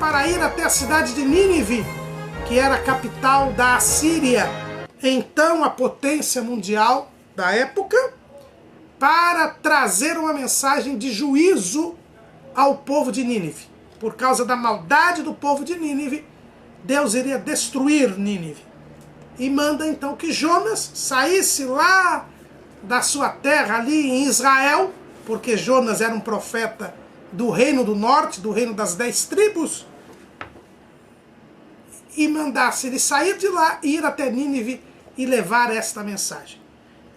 para ir até a cidade de Nínive, que era a capital da Assíria, então a potência mundial da época, para trazer uma mensagem de juízo ao povo de Nínive. Por causa da maldade do povo de Nínive, Deus iria destruir Nínive. E manda então que Jonas saísse lá da sua terra, ali em Israel, porque Jonas era um profeta do reino do norte, do reino das 10 tribos, e mandasse ele sair de lá e ir até Nínive e levar esta mensagem.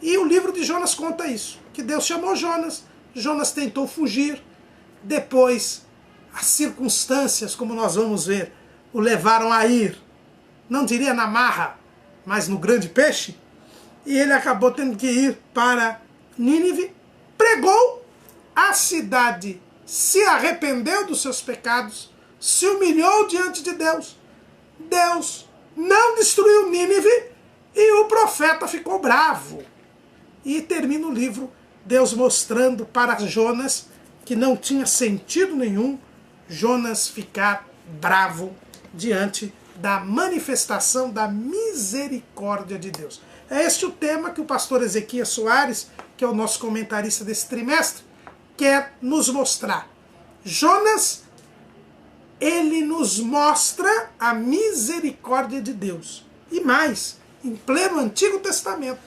E o livro de Jonas conta isso, que Deus chamou Jonas, Jonas tentou fugir, depois as circunstâncias, como nós vamos ver, o levaram a ir, não diria na marra, mas no grande peixe, e ele acabou tendo que ir para Nínive, pregou, a cidade se arrependeu dos seus pecados, se humilhou diante de Deus, Deus não destruiu Nínive e o profeta ficou bravo. E termina o livro Deus mostrando para Jonas que não tinha sentido nenhum Jonas ficar bravo diante da manifestação da misericórdia de Deus. É este o tema que o pastor Ezequias Soares, que é o nosso comentarista desse trimestre, quer nos mostrar. Jonas, ele nos mostra a misericórdia de Deus. E mais, em pleno Antigo Testamento,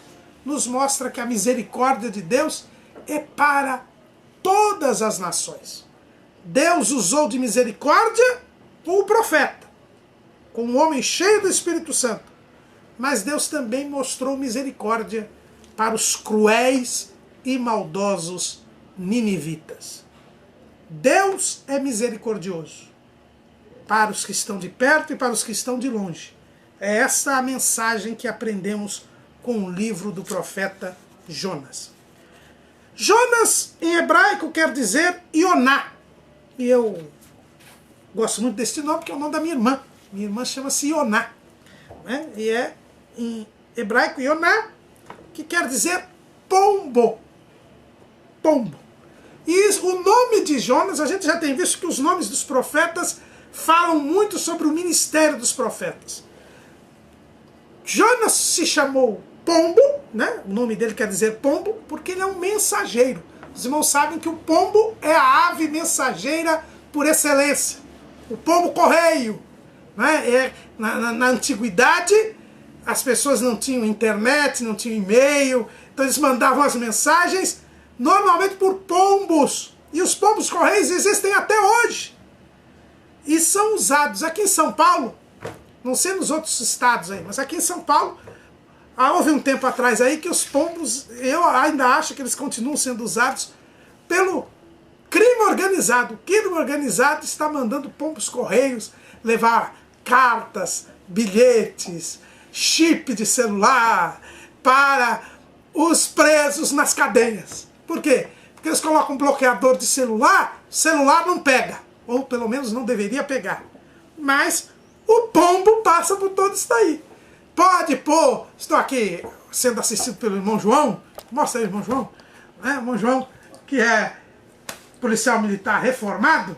nos mostra que a misericórdia de Deus é para todas as nações. Deus usou de misericórdia com o profeta, com um homem cheio do Espírito Santo. Mas Deus também mostrou misericórdia para os cruéis e maldosos ninivitas. Deus é misericordioso para os que estão de perto e para os que estão de longe. É essa a mensagem que aprendemos com o livro do profeta Jonas. Jonas, em hebraico, quer dizer Ioná. E eu gosto muito desse nome, porque é o nome da minha irmã. Minha irmã chama-se Ioná. Né? E é, em hebraico, Ioná, que quer dizer pombo. Pombo. E o nome de Jonas, a gente já tem visto que os nomes dos profetas falam muito sobre o ministério dos profetas. Jonas se chamou pombo, né? O nome dele quer dizer pombo, porque ele é um mensageiro. Os irmãos sabem que o pombo é a ave mensageira por excelência. O pombo correio. Né? Na antiguidade, as pessoas não tinham internet, não tinham e-mail, então eles mandavam as mensagens normalmente por pombos. E os pombos correios existem até hoje. E são usados aqui em São Paulo, não sei nos outros estados aí, mas aqui em São Paulo, houve um tempo atrás aí que os pombos, eu ainda acho que eles continuam sendo usados pelo crime organizado. O crime organizado está mandando pombos correios levar cartas, bilhetes, chip de celular para os presos nas cadeias. Por quê? Porque eles colocam um bloqueador de celular, o celular não pega, ou pelo menos não deveria pegar. Mas o pombo passa por todo isso daí. Pode pôr, estou aqui sendo assistido pelo irmão João, mostra aí o irmão João, né? O irmão João, que é policial militar reformado,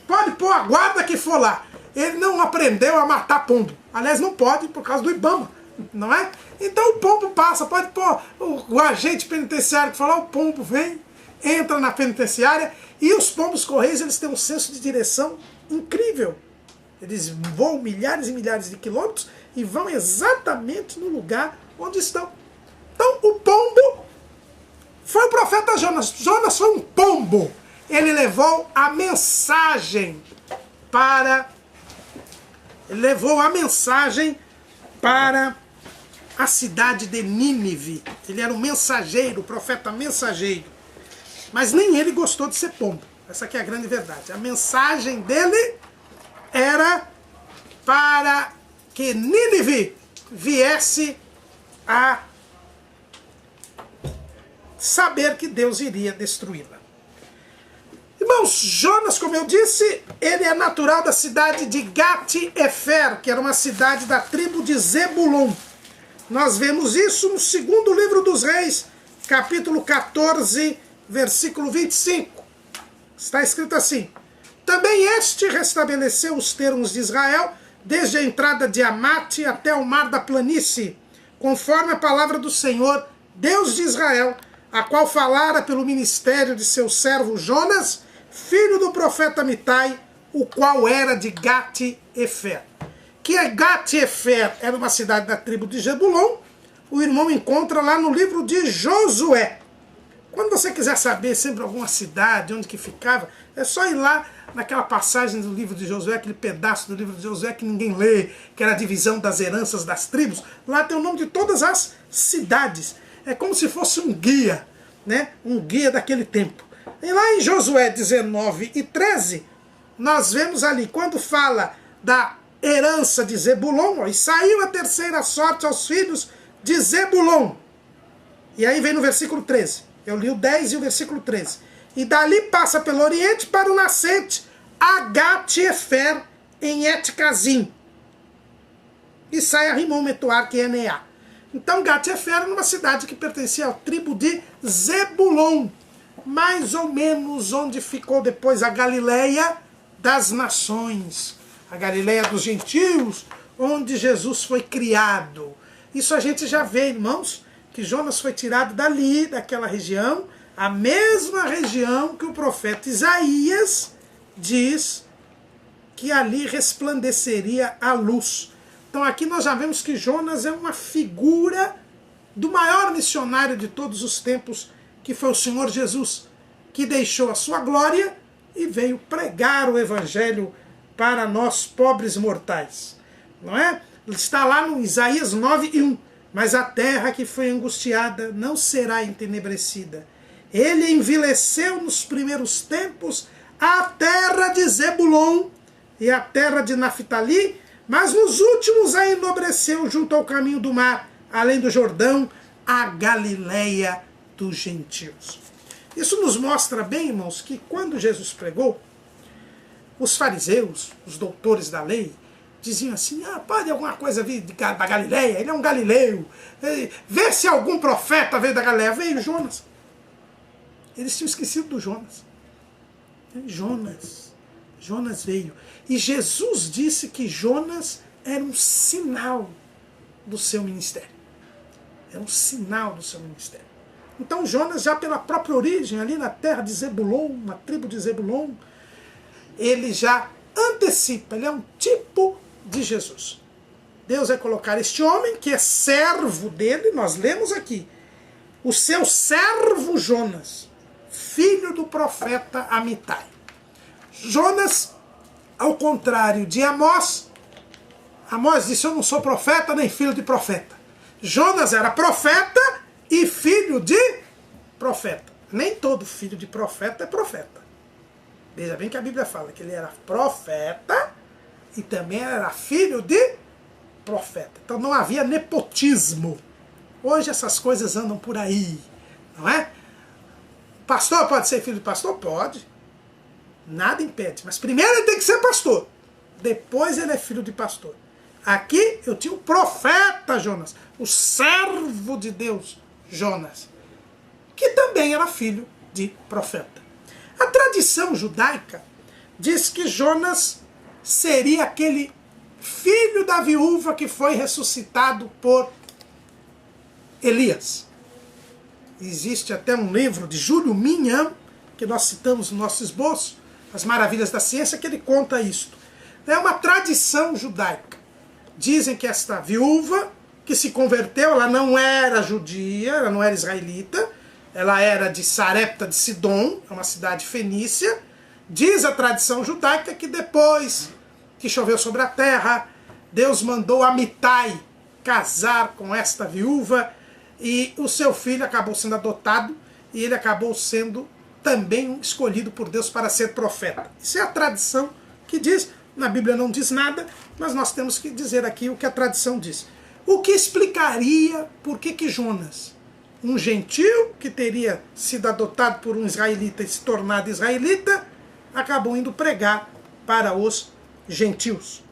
pode pôr a guarda que for lá. Ele não aprendeu a matar pombo. Aliás, não pode por causa do Ibama, não é? Então o pombo passa, pode pôr o agente penitenciário que fala, o pombo vem, entra na penitenciária, e os pombos correios, eles têm um senso de direção incrível. Eles voam milhares e milhares de quilômetros e vão exatamente no lugar onde estão. Então o pombo foi o profeta Jonas. Jonas foi um pombo. Ele levou a mensagem para a cidade de Nínive. Ele era um mensageiro, profeta mensageiro. Mas nem ele gostou de ser pombo. Essa aqui é a grande verdade. A mensagem dele era para que Nínive viesse a saber que Deus iria destruí-la. Irmãos, Jonas, como eu disse, ele é natural da cidade de Gat-Efer, que era uma cidade da tribo de Zebulon. Nós vemos isso no segundo livro dos Reis, capítulo 14, versículo 25. Está escrito assim: Também este restabeleceu os termos de Israel, desde a entrada de Amate até o mar da planície, conforme a palavra do Senhor, Deus de Israel, a qual falara pelo ministério de seu servo Jonas, filho do profeta Amitai, o qual era de Gat-Efer. Que Gat-Efer era uma cidade da tribo de Zebulon, o irmão encontra lá no livro de Josué. Quando você quiser saber sempre alguma cidade, onde que ficava, é só ir lá naquela passagem do livro de Josué, aquele pedaço do livro de Josué que ninguém lê, que era a divisão das heranças das tribos. Lá tem o nome de todas as cidades. É como se fosse um guia, né? Um guia daquele tempo. E lá em Josué 19 e 13, nós vemos ali, quando fala da herança de Zebulon, ó, e saiu a terceira sorte aos filhos de Zebulon. E aí vem no versículo 13. Eu li o 10 e o versículo 13. E dali passa pelo oriente para o nascente a Gat-Efer em Et-Cazim. E sai a Rimon Metuar, que é Eneá. Então Gat-Efer era uma cidade que pertencia à tribo de Zebulon, mais ou menos onde ficou depois a Galileia das nações, a Galileia dos gentios, onde Jesus foi criado. Isso a gente já vê, irmãos, que Jonas foi tirado dali, daquela região, a mesma região que o profeta Isaías diz que ali resplandeceria a luz. Então aqui nós já vemos que Jonas é uma figura do maior missionário de todos os tempos, que foi o Senhor Jesus, que deixou a sua glória e veio pregar o evangelho para nós pobres mortais. Não é? Está lá no Isaías 9:1. Mas a terra que foi angustiada não será entenebrecida. Ele envileceu nos primeiros tempos a terra de Zebulon e a terra de Naftali, mas nos últimos a enobreceu junto ao caminho do mar, além do Jordão, a Galileia dos gentios. Isso nos mostra bem, irmãos, que quando Jesus pregou, os fariseus, os doutores da lei, diziam assim, pode alguma coisa vir da Galileia, ele é um galileu, vê se algum profeta veio da Galileia. Veio Jonas. Eles tinham esquecido do Jonas. Jonas veio. E Jesus disse que Jonas era um sinal do seu ministério. Era um sinal do seu ministério. Então Jonas, já pela própria origem, ali na terra de Zebulon, na tribo de Zebulon, ele já antecipa, ele é um tipo de Jesus. Deus vai colocar este homem, que é servo dele, nós lemos aqui, o seu servo Jonas, filho do profeta Amitai. Jonas, ao contrário de Amós, Amós disse, eu não sou profeta nem filho de profeta. Jonas era profeta e filho de profeta. Nem todo filho de profeta é profeta. Veja bem que a Bíblia fala que ele era profeta e também era filho de profeta. Então não havia nepotismo. Hoje essas coisas andam por aí, não é? Pastor pode ser filho de pastor? Pode. Nada impede. Mas primeiro ele tem que ser pastor. Depois ele é filho de pastor. Aqui eu tinha o profeta Jonas, o servo de Deus Jonas, que também era filho de profeta. A tradição judaica diz que Jonas seria aquele filho da viúva que foi ressuscitado por Elias. Existe até um livro de Júlio Minham, que nós citamos no nosso esboço, As Maravilhas da Ciência, que ele conta isto. É uma tradição judaica. Dizem que esta viúva que se converteu, ela não era judia, ela não era israelita, ela era de Sarepta de Sidom, uma cidade fenícia. Diz a tradição judaica que depois que choveu sobre a terra, Deus mandou Amitai casar com esta viúva e o seu filho acabou sendo adotado e ele acabou sendo também escolhido por Deus para ser profeta. Isso é a tradição que diz, na Bíblia não diz nada, mas nós temos que dizer aqui o que a tradição diz. O que explicaria por que Jonas, um gentil que teria sido adotado por um israelita e se tornado israelita, acabou indo pregar para os gentios.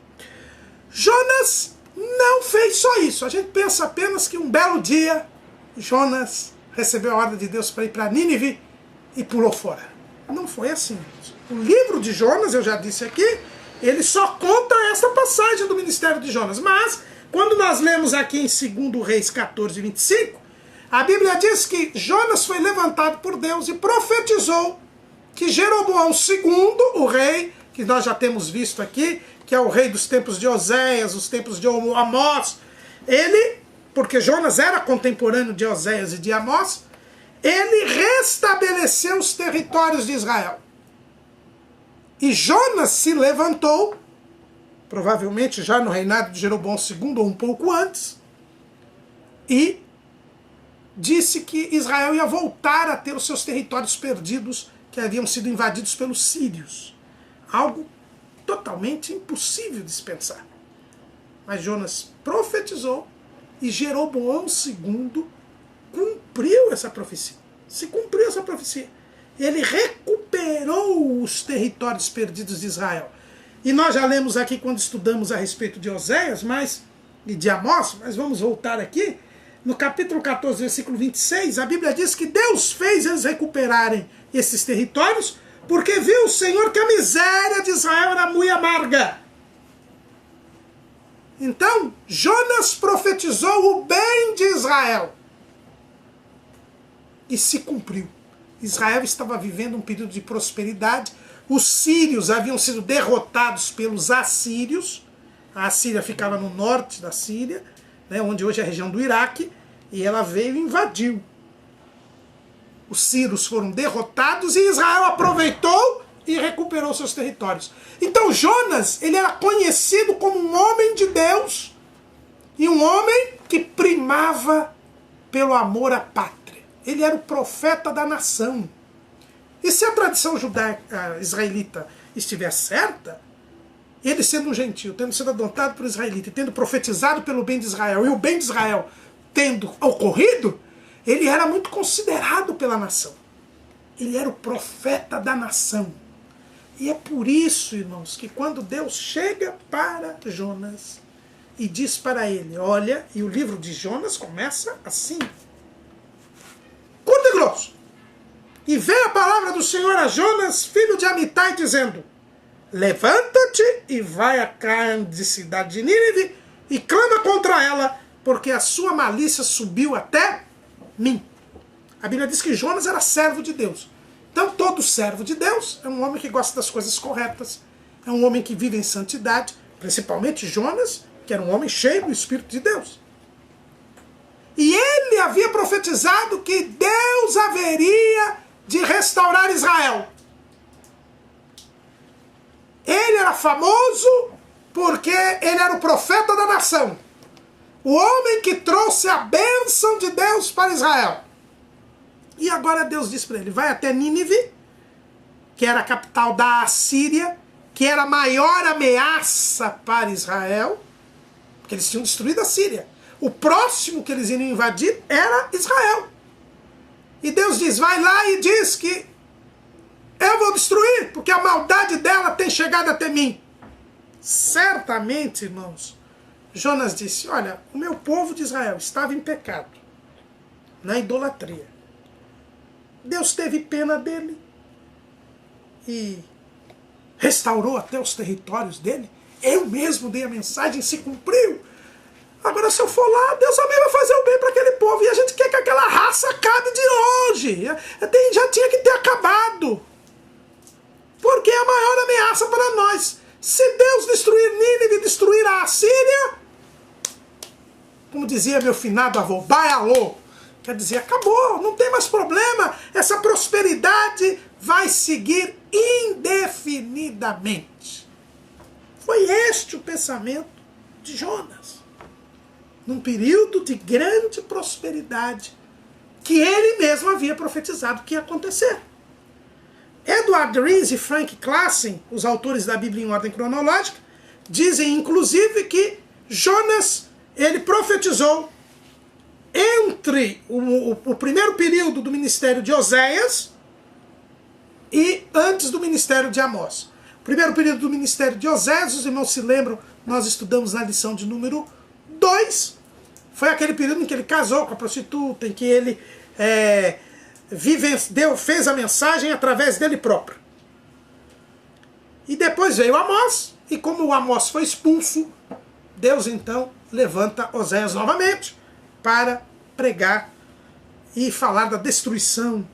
Jonas não fez só isso. A gente pensa apenas que um belo dia Jonas recebeu a ordem de Deus para ir para Nínive e pulou fora. Não foi assim. O livro de Jonas, eu já disse aqui, ele só conta essa passagem do ministério de Jonas. Mas, quando nós lemos aqui em 2 Reis 14, 25, a Bíblia diz que Jonas foi levantado por Deus e profetizou que Jeroboão II, o rei, que nós já temos visto aqui, que é o rei dos tempos de Oséias, os tempos de Amós, ele, porque Jonas era contemporâneo de Oséias e de Amós, ele restabeleceu os territórios de Israel. E Jonas se levantou, provavelmente já no reinado de Jeroboão II ou um pouco antes, e disse que Israel ia voltar a ter os seus territórios perdidos que haviam sido invadidos pelos sírios. Algo totalmente impossível de se pensar. Mas Jonas profetizou e Jeroboão II cumpriu essa profecia. Se cumpriu essa profecia. Ele recuperou os territórios perdidos de Israel. E nós já lemos aqui quando estudamos a respeito de Oséias e de Amós, mas vamos voltar aqui. No capítulo 14, versículo 26, a Bíblia diz que Deus fez eles recuperarem esses territórios porque viu o Senhor que a miséria de Israel era muito amarga. Então, Jonas profetizou o bem de Israel. E se cumpriu. Israel estava vivendo um período de prosperidade. Os sírios haviam sido derrotados pelos assírios. A Assíria ficava no norte da Síria, né, onde hoje é a região do Iraque, e ela veio e invadiu. Os sírios foram derrotados e Israel aproveitou e recuperou seus territórios. Então Jonas, ele era conhecido como um homem de Deus e um homem que primava pelo amor à pátria. Ele era o profeta da nação. E se a tradição judaica israelita estiver certa, ele sendo um gentio, tendo sido adotado por israelita e tendo profetizado pelo bem de Israel, e o bem de Israel tendo ocorrido, ele era muito considerado pela nação. Ele era o profeta da nação. E é por isso, irmãos, que quando Deus chega para Jonas e diz para ele, olha, e o livro de Jonas começa assim, curto e grosso. E veio a palavra do Senhor a Jonas, filho de Amitai, dizendo, levanta-te e vai à grande cidade de Nínive e clama contra ela, porque a sua malícia subiu até mim. A Bíblia diz que Jonas era servo de Deus. Então todo servo de Deus é um homem que gosta das coisas corretas, é um homem que vive em santidade, principalmente Jonas, que era um homem cheio do Espírito de Deus. E ele havia profetizado que Deus haveria de restaurar Israel. Ele era famoso porque ele era o profeta da nação. O homem que trouxe a bênção de Deus para Israel. E agora Deus diz para ele, vai até Nínive, que era a capital da Assíria, que era a maior ameaça para Israel, porque eles tinham destruído a Síria. O próximo que eles iriam invadir era Israel. E Deus diz, vai lá e diz que eu vou destruir, porque a maldade dela tem chegado até mim. Certamente, irmãos, Jonas disse, olha, o meu povo de Israel estava em pecado, na idolatria. Deus teve pena dele e restaurou até os territórios dele. Eu mesmo dei a mensagem, se cumpriu. Agora, se eu for lá, Deus também vai fazer o bem para aquele povo. E a gente quer que aquela raça acabe de hoje. Já tinha que ter acabado. Porque é a maior ameaça para nós. Se Deus destruir Nínive, destruir a Assíria, como dizia meu finado avô, baialô. Quer dizer, acabou, não tem mais problema. Essa prosperidade vai seguir indefinidamente. Foi este o pensamento de Jonas. Num período de grande prosperidade, que ele mesmo havia profetizado que ia acontecer. Edward Rees e Frank Classen, os autores da Bíblia em ordem cronológica, dizem inclusive que Jonas, ele profetizou entre o primeiro período do ministério de Oséias e antes do ministério de Amós. O primeiro período do ministério de Oséias, os irmãos se lembram, nós estudamos na lição de número 2, foi aquele período em que ele casou com a prostituta, em que ele fez a mensagem através dele próprio. E depois veio Amós, e como o Amós foi expulso, Deus então levanta Oséias novamente para pregar e falar da destruição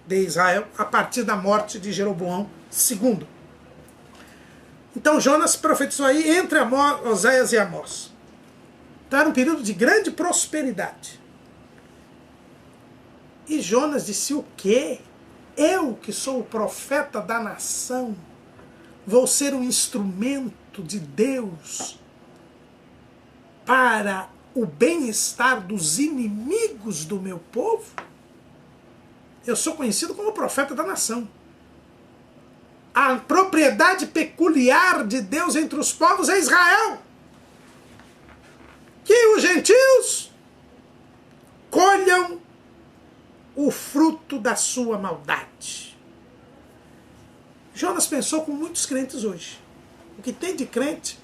de Israel a partir da morte de Jeroboão II. Então Jonas profetizou aí entre Oséias e Amós. Então era um período de grande prosperidade. E Jonas disse: o quê? Eu, que sou o profeta da nação, vou ser um instrumento de Deus para o bem-estar dos inimigos do meu povo? Eu sou conhecido como o profeta da nação. A propriedade peculiar de Deus entre os povos é Israel. Que os gentios colham o fruto da sua maldade. Jonas pensou com muitos crentes hoje. O que tem de crente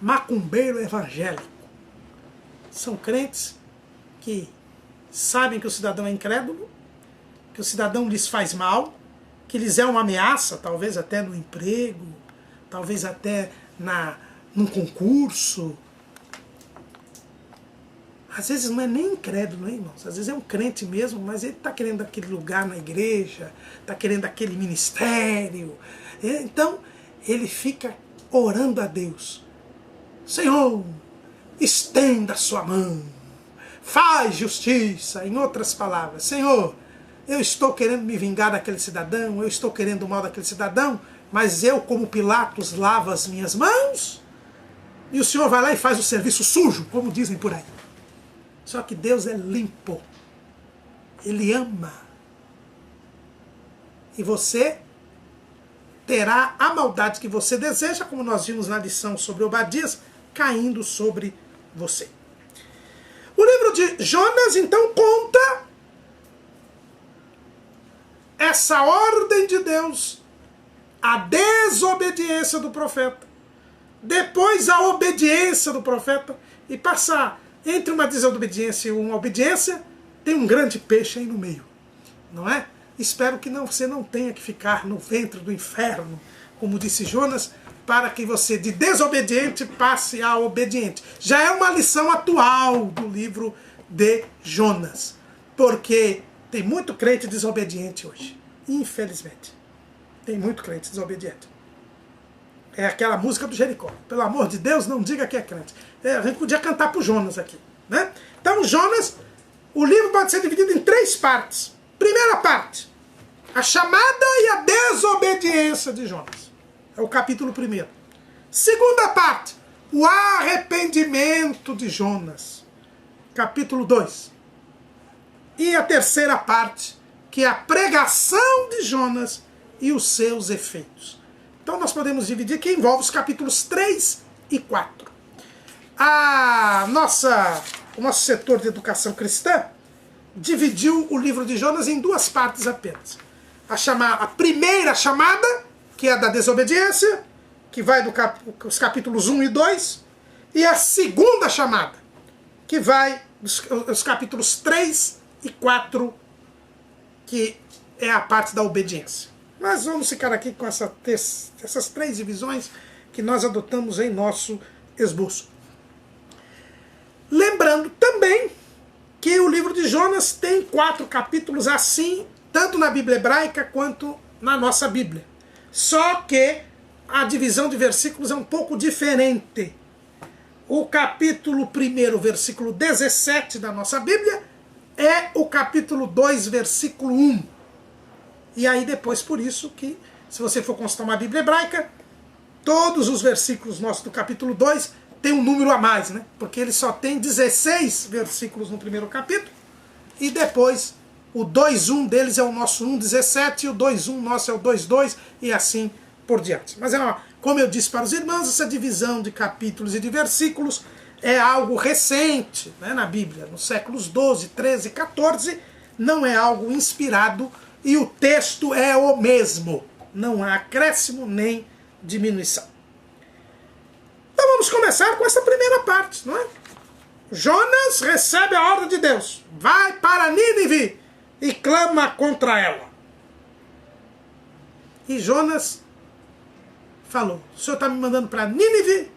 macumbeiro evangélico. São crentes que sabem que o cidadão é incrédulo, que o cidadão lhes faz mal, que lhes é uma ameaça, talvez até no emprego, talvez até num concurso. Às vezes não é nem incrédulo, né, irmãos? Às vezes é um crente mesmo, mas ele está querendo aquele lugar na igreja, está querendo aquele ministério. Então, ele fica orando a Deus. Senhor, estenda a sua mão, faz justiça. Em outras palavras, Senhor, eu estou querendo me vingar daquele cidadão, eu estou querendo o mal daquele cidadão, mas eu, como Pilatos, lavo as minhas mãos, e o Senhor vai lá e faz o serviço sujo, como dizem por aí. Só que Deus é limpo. Ele ama. E você terá a maldade que você deseja, como nós vimos na lição sobre Obadias, caindo sobre você. O livro de Jonas, então, conta essa ordem de Deus, a desobediência do profeta, depois a obediência do profeta, e passar entre uma desobediência e uma obediência, tem um grande peixe aí no meio, não é? Espero que você não tenha que ficar no ventre do inferno, como disse Jonas, para que você de desobediente passe a obediente. Já é uma lição atual do livro de Jonas, porque tem muito crente desobediente hoje, infelizmente. Tem muito crente desobediente. É aquela música do Jericó. Pelo amor de Deus, não diga que é crente. A gente podia cantar para o Jonas aqui, né? Então, Jonas, o livro pode ser dividido em 3 partes. Primeira parte, a chamada e a desobediência de Jonas. É o capítulo 1. Segunda parte, o arrependimento de Jonas. Capítulo 2. E a terceira parte, que é a pregação de Jonas e os seus efeitos. Então nós podemos dividir, que envolve os capítulos 3 e 4. O nosso setor de educação cristã dividiu o livro de Jonas em 2 partes apenas. A primeira chamada, que é a da desobediência, que vai dos capítulos 1 e 2, e a segunda chamada, que vai dos capítulos 3 e 4, que é a parte da obediência. Mas vamos ficar aqui com essas 3 divisões que nós adotamos em nosso esboço. Lembrando também que o livro de Jonas tem 4 capítulos assim, tanto na Bíblia hebraica quanto na nossa Bíblia. Só que a divisão de versículos é um pouco diferente. O capítulo 1, versículo 17 da nossa Bíblia, é o capítulo 2, versículo 1. E aí depois, por isso que, se você for consultar uma Bíblia hebraica, todos os versículos nossos do capítulo 2 tem um número a mais, né? Porque ele só tem 16 versículos no primeiro capítulo, e depois o 2.1 deles é o nosso 1.17, e o 2.1 nosso é o 2.2, e assim por diante. Mas como eu disse para os irmãos, essa divisão de capítulos e de versículos é algo recente, né, na Bíblia, nos séculos 12, 13 e 14, não é algo inspirado, e o texto é o mesmo, não há acréscimo nem diminuição. Então vamos começar com essa primeira parte, não é? Jonas recebe a ordem de Deus, vai para Nínive e clama contra ela. E Jonas falou: o Senhor está me mandando para Nínive?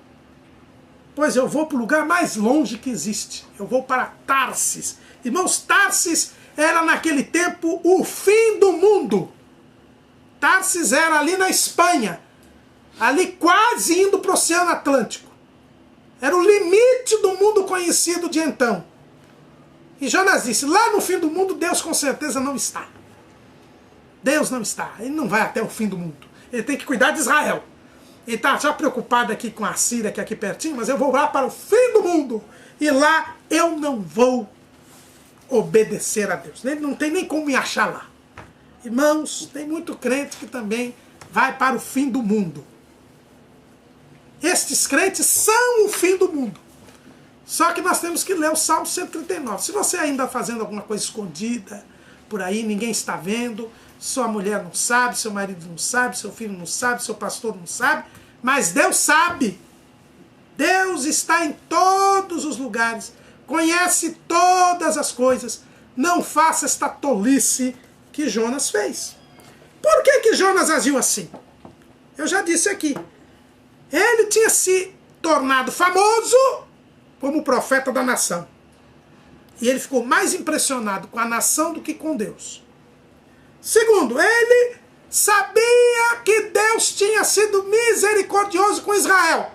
Pois eu vou para o lugar mais longe que existe. Eu vou para Tarsis. Irmãos, Tarsis era naquele tempo o fim do mundo. Tarsis era ali na Espanha, ali quase indo para o Oceano Atlântico. Era o limite do mundo conhecido de então. E Jonas disse: lá no fim do mundo Deus com certeza não está. Deus não está. Ele não vai até o fim do mundo. Ele tem que cuidar de Israel. Ele está já preocupado aqui com a Síria, que é aqui pertinho, mas eu vou lá para o fim do mundo. E lá eu não vou obedecer a Deus. Ele não tem nem como me achar lá. Irmãos, tem muito crente que também vai para o fim do mundo. Estes crentes são o fim do mundo. Só que nós temos que ler o Salmo 139. Se você ainda está fazendo alguma coisa escondida por aí, ninguém está vendo, sua mulher não sabe, seu marido não sabe, seu filho não sabe, seu pastor não sabe, mas Deus sabe. Deus está em todos os lugares, conhece todas as coisas. Não faça esta tolice que Jonas fez. Por que Jonas agiu assim? Eu já disse aqui. Ele tinha se tornado famoso como profeta da nação. E ele ficou mais impressionado com a nação do que com Deus. Segundo, ele sabia que Deus tinha sido misericordioso com Israel.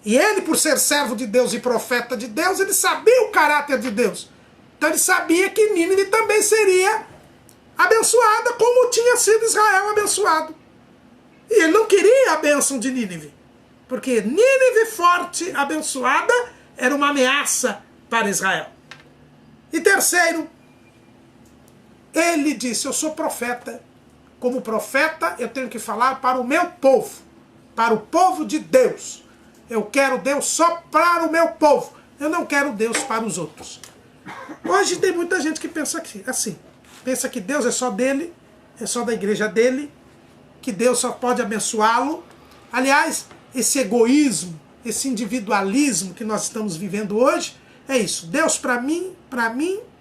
E ele, por ser servo de Deus e profeta de Deus, ele sabia o caráter de Deus. Então ele sabia que Nínive também seria abençoada como tinha sido Israel abençoado. E ele não queria a bênção de Nínive. Porque Nínive forte, abençoada, era uma ameaça para Israel. E terceiro, ele disse: eu sou profeta. Como profeta, eu tenho que falar para o meu povo, para o povo de Deus. Eu quero Deus só para o meu povo. Eu não quero Deus para os outros. Hoje tem muita gente que pensa assim. Pensa que Deus é só dele, é só da igreja dele, que Deus só pode abençoá-lo. Aliás, esse egoísmo, esse individualismo que nós estamos vivendo hoje, é isso. Deus para mim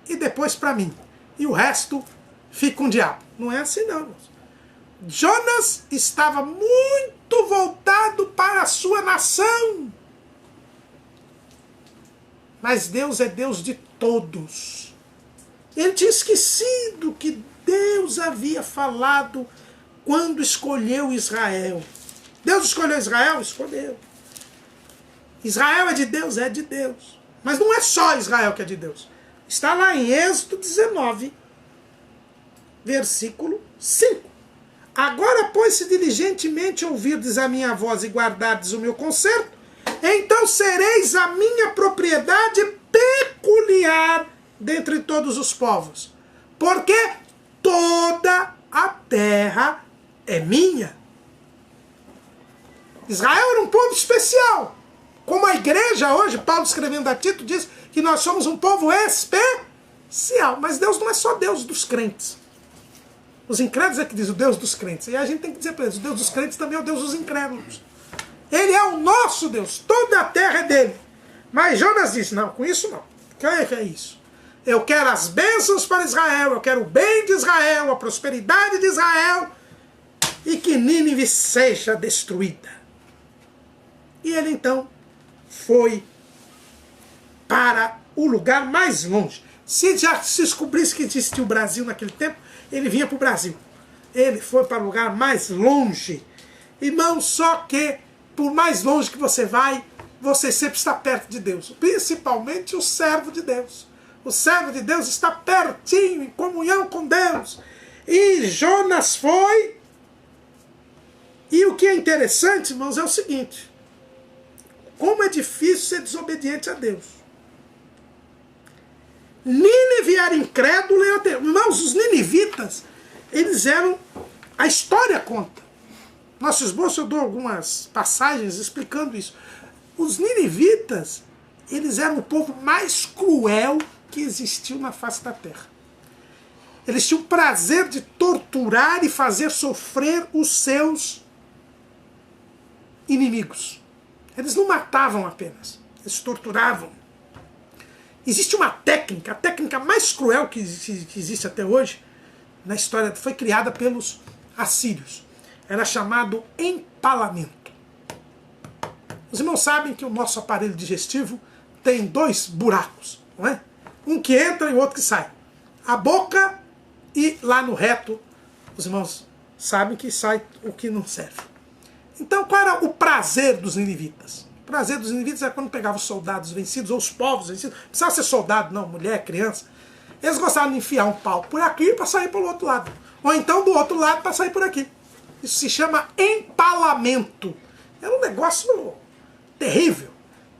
e depois para mim. E o resto fica com o diabo. Não é assim não, irmãos. Jonas estava muito voltado para a sua nação. Mas Deus é Deus de todos. Ele tinha esquecido que Deus havia falado quando escolheu Israel. Deus escolheu Israel? Escolheu. Israel é de Deus? É de Deus. Mas não é só Israel que é de Deus. Está lá em Êxodo 19, versículo 5. Agora, pois, se diligentemente ouvirdes a minha voz e guardardes o meu conserto, então sereis a minha propriedade peculiar dentre todos os povos. Porque toda a terra é minha. Israel era um povo especial. Como a igreja hoje, Paulo escrevendo a Tito, diz que nós somos um povo especial. Mas Deus não é só Deus dos crentes. Os incrédulos é que diz o Deus dos crentes. E a gente tem que dizer para eles: o Deus dos crentes também é o Deus dos incrédulos. Ele é o nosso Deus. Toda a terra é dele. Mas Jonas disse: não, com isso não. O que é isso? Eu quero as bênçãos para Israel. Eu quero o bem de Israel, a prosperidade de Israel. E que Nínive seja destruída. E ele então foi para o lugar mais longe. Se já se descobrisse que existia o Brasil naquele tempo, ele vinha para o Brasil. Ele foi para o lugar mais longe. Irmão, só que por mais longe que você vai, você sempre está perto de Deus. Principalmente o servo de Deus. O servo de Deus está pertinho, em comunhão com Deus. E Jonas foi. E o que é interessante, irmãos, é o seguinte: como é difícil ser desobediente a Deus. Nínive era incrédulo. Irmãos, os ninivitas, eles eram... A história conta. Nosso esboço eu dou algumas passagens explicando isso. Os ninivitas, eles eram o povo mais cruel que existiu na face da terra. Eles tinham o prazer de torturar e fazer sofrer os seus inimigos. Eles não matavam apenas, eles torturavam. Existe uma técnica, a técnica mais cruel que existe até hoje, na história, foi criada pelos assírios. Era chamado empalamento. Os irmãos sabem que o nosso aparelho digestivo tem 2 buracos, não é? Um que entra e o outro que sai. A boca e lá no reto, os irmãos sabem que sai o que não serve. Então, qual era o prazer dos ninivitas? O prazer dos ninivitas era quando pegavam os soldados vencidos, ou os povos vencidos. Não precisava ser soldado, não, mulher, criança. Eles gostavam de enfiar um pau por aqui para sair pelo outro lado. Ou então do outro lado para sair por aqui. Isso se chama empalamento. É um negócio terrível.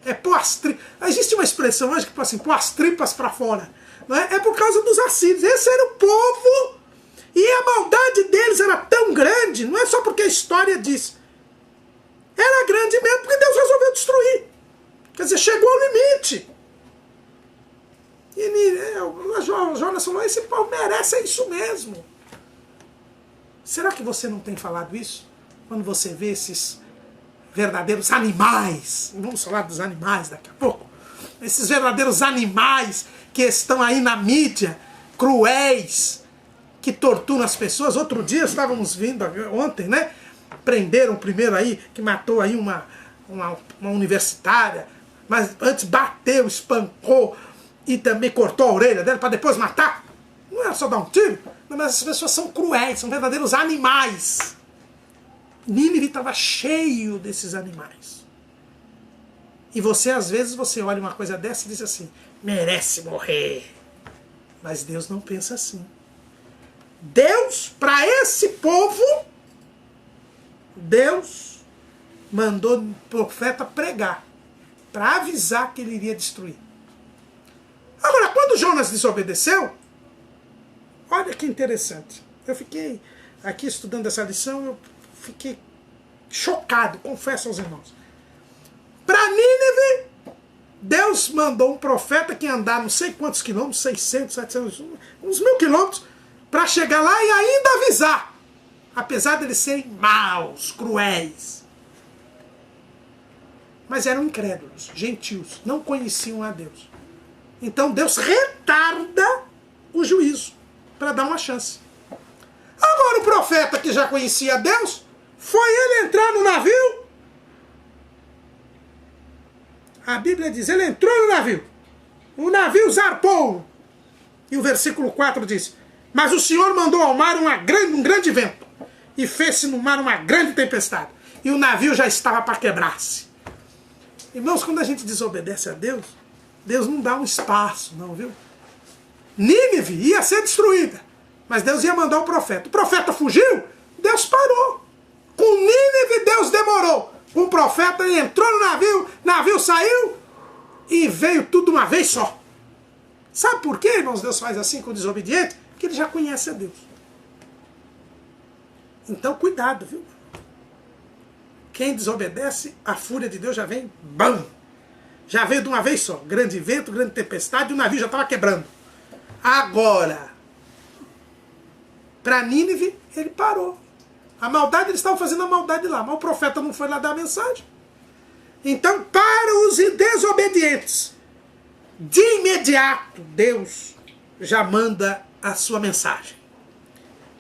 É pôr as tripas. Existe uma expressão hoje que fala assim, pôr as tripas para fora. Não é? É por causa dos assírios. Esse era o povo. E a maldade deles era tão grande. Não é só porque a história diz. Era grande mesmo porque Deus resolveu destruir. Quer dizer, chegou ao limite. E Jonas falou, esse povo merece isso mesmo. Será que você não tem falado isso? Quando você vê esses verdadeiros animais, vamos falar dos animais daqui a pouco, esses verdadeiros animais que estão aí na mídia, cruéis, que torturam as pessoas. Outro dia estávamos vindo, ontem, né? Prenderam o primeiro aí, que matou aí uma universitária, mas antes bateu, espancou e também cortou a orelha dela para depois matar. Não era só dar um tiro, mas as pessoas são cruéis, são verdadeiros animais. Nínive estava cheio desses animais. E você, às vezes, você olha uma coisa dessa e diz assim, merece morrer. Mas Deus não pensa assim. Deus, para esse povo, Deus mandou o profeta pregar, para avisar que ele iria destruir. Agora, quando Jonas desobedeceu, olha que interessante. Eu fiquei aqui estudando essa lição, eu fiquei chocado, confesso aos irmãos. Para Nínive, Deus mandou um profeta que ia andar não sei quantos quilômetros, 600, 700, uns 1000 quilômetros, para chegar lá e ainda avisar. Apesar de eles serem maus, cruéis. Mas eram incrédulos, gentios, não conheciam a Deus. Então Deus retarda o juízo para dar uma chance. Agora o profeta que já conhecia Deus, foi ele entrar no navio. A Bíblia diz, ele entrou no navio. O navio zarpou. E o versículo 4 diz, mas o Senhor mandou ao mar um grande vento, e fez-se no mar uma grande tempestade, e o navio já estava para quebrar-se. Irmãos, quando a gente desobedece a Deus, Deus não dá um espaço, não, viu? Nínive ia ser destruída, mas Deus ia mandar o profeta. O profeta fugiu, Deus parou. Com Nínive, Deus demorou. Com o profeta, ele entrou no navio saiu, e veio tudo uma vez só. Sabe por quê, irmãos, Deus faz assim com o desobediente? Porque ele já conhece a Deus. Então, cuidado, viu? Quem desobedece, a fúria de Deus já vem, bam! Já veio de uma vez só. Grande vento, grande tempestade, e o navio já estava quebrando. Agora, para Nínive, ele parou. A maldade, eles estavam fazendo a maldade lá, mas o profeta não foi lá dar a mensagem. Então, para os desobedientes, de imediato, Deus já manda a sua mensagem.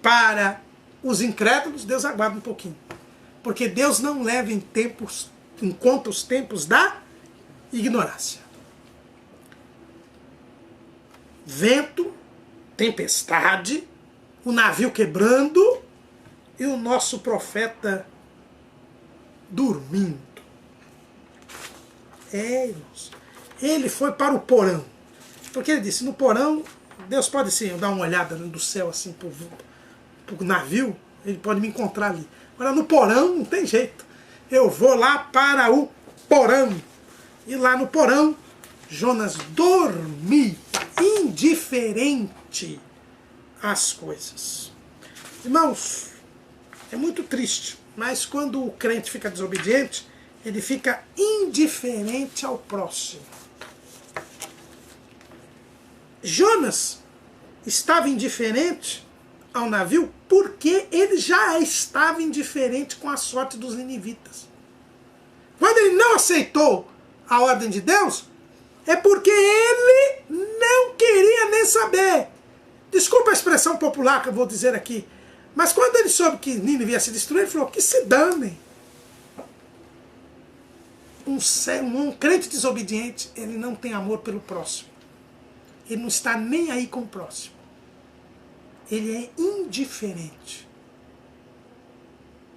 Para os incrédulos, Deus aguarda um pouquinho. Porque Deus não leva em conta os tempos da ignorância. Vento, tempestade, o navio quebrando e o nosso profeta dormindo. Irmãos, ele foi para o porão. Porque ele disse, no porão, Deus pode sim dar uma olhada do céu assim pro navio, ele pode me encontrar ali. Agora no porão não tem jeito. Eu vou lá para o porão. E lá no porão, Jonas dormia, indiferente às coisas. Irmãos, é muito triste, mas quando o crente fica desobediente, ele fica indiferente ao próximo. Jonas estava indiferente ao navio porque ele já estava indiferente com a sorte dos ninivitas. Quando ele não aceitou a ordem de Deus, é porque ele não queria nem saber. Desculpa a expressão popular que eu vou dizer aqui, mas quando ele soube que Nínive ia se destruir, ele falou, que se danem. um crente desobediente, ele não tem amor pelo próximo. Ele não está nem aí com o próximo. Ele é indiferente.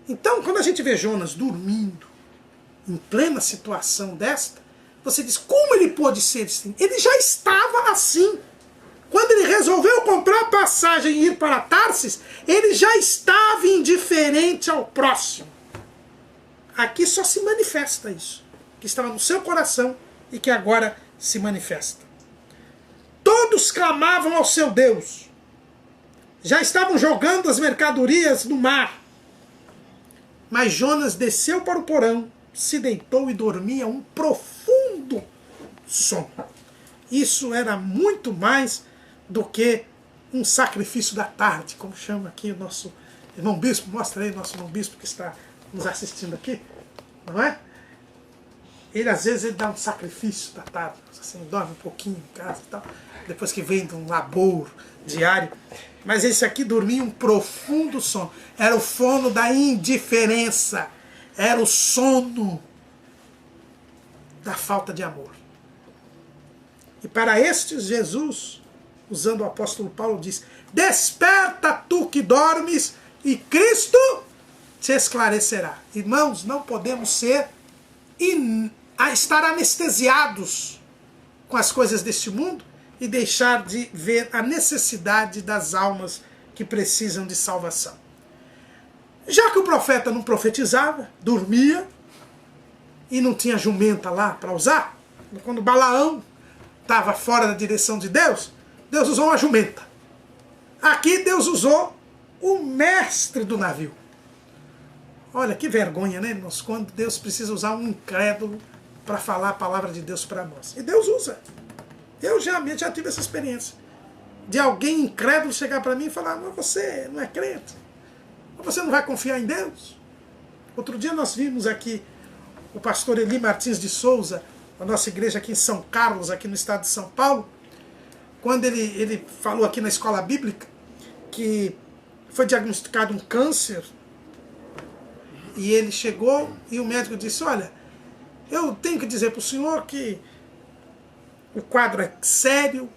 Então, quando a gente vê Jonas dormindo, em plena situação desta, você diz, como ele pôde ser assim? Ele já estava assim. Quando ele resolveu comprar a passagem e ir para Tarsis, ele já estava indiferente ao próximo. Aqui só se manifesta isso, que estava no seu coração e que agora se manifesta. Todos clamavam ao seu Deus. Já estavam jogando as mercadorias no mar. Mas Jonas desceu para o porão, se deitou e dormia um profundo sono. Isso era muito mais do que um sacrifício da tarde, como chama aqui o nosso irmão bispo. Mostra aí o nosso irmão bispo que está nos assistindo aqui, não é? Ele às vezes ele dá um sacrifício da tarde, assim, dorme um pouquinho em casa e tal, depois que vem de um labor diário. Mas esse aqui dormia um profundo sono. Era o sono da indiferença. Era o sono da falta de amor. E para estes Jesus, usando o apóstolo Paulo, diz, desperta tu que dormes e Cristo te esclarecerá. Irmãos, não podemos estar anestesiados com as coisas deste mundo e deixar de ver a necessidade das almas que precisam de salvação. Já que o profeta não profetizava, dormia, e não tinha jumenta lá para usar, quando Balaão estava fora da direção de Deus, Deus usou uma jumenta. Aqui Deus usou o mestre do navio. Olha que vergonha, né, irmãos? Quando Deus precisa usar um incrédulo para falar a palavra de Deus para nós. E Deus usa. Eu já tive essa experiência. De alguém incrédulo chegar para mim e falar, mas você não é crente? Você não vai confiar em Deus? Outro dia nós vimos aqui o pastor Eli Martins de Souza, a nossa igreja aqui em São Carlos, aqui no estado de São Paulo, quando ele falou aqui na escola bíblica que foi diagnosticado um câncer, e ele chegou e o médico disse, olha, eu tenho que dizer para o senhor que o quadro é sério,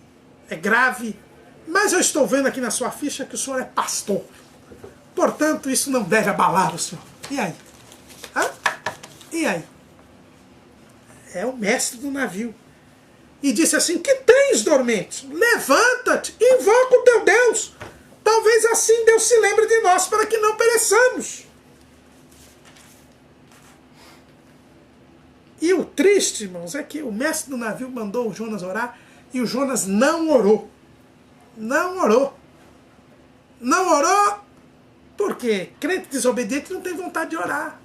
é grave, mas eu estou vendo aqui na sua ficha que o senhor é pastor. Portanto, isso não deve abalar o senhor. E aí? Hã? E aí? É o mestre do navio. E disse assim, que tens, dormente? Levanta-te e invoca o teu Deus. Talvez assim Deus se lembre de nós para que não pereçamos. E o triste, irmãos, é que o mestre do navio mandou o Jonas orar e o Jonas não orou. Não orou. Não orou porque crente desobediente não tem vontade de orar.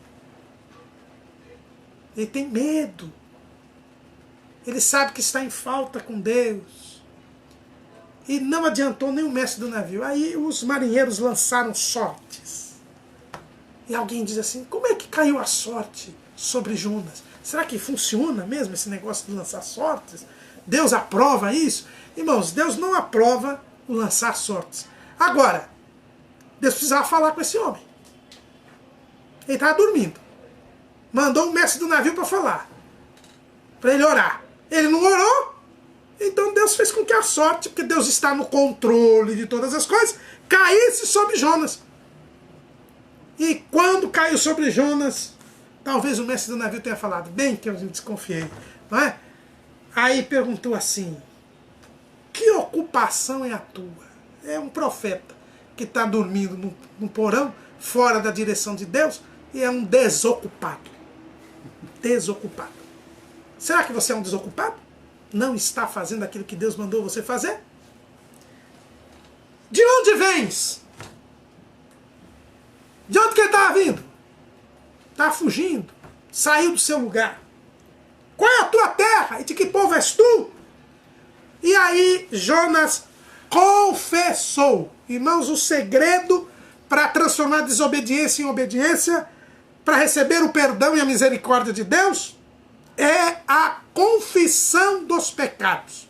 Ele tem medo. Ele sabe que está em falta com Deus. E não adiantou nem o mestre do navio. Aí os marinheiros lançaram sortes. E alguém diz assim, como é que caiu a sorte sobre Jonas? Será que funciona mesmo esse negócio de lançar sortes? Deus aprova isso? Irmãos, Deus não aprova o lançar sortes. Agora, Deus precisava falar com esse homem. Ele estava dormindo. Mandou o mestre do navio para falar. Para ele orar. Ele não orou. Então Deus fez com que a sorte, porque Deus está no controle de todas as coisas, caísse sobre Jonas. E quando caiu sobre Jonas, talvez o mestre do navio tenha falado, bem que eu desconfiei, não é? Aí perguntou assim, que ocupação é a tua? É um profeta que está dormindo no porão, fora da direção de Deus, e é um desocupado. Desocupado. Será que você é um desocupado? Não está fazendo aquilo que Deus mandou você fazer? De onde vens? De onde que ele estava vindo? Está fugindo. Saiu do seu lugar. Qual é a tua terra? E de que povo és tu? E aí Jonas confessou. Irmãos, o segredo para transformar a desobediência em obediência, para receber o perdão e a misericórdia de Deus, é a confissão dos pecados.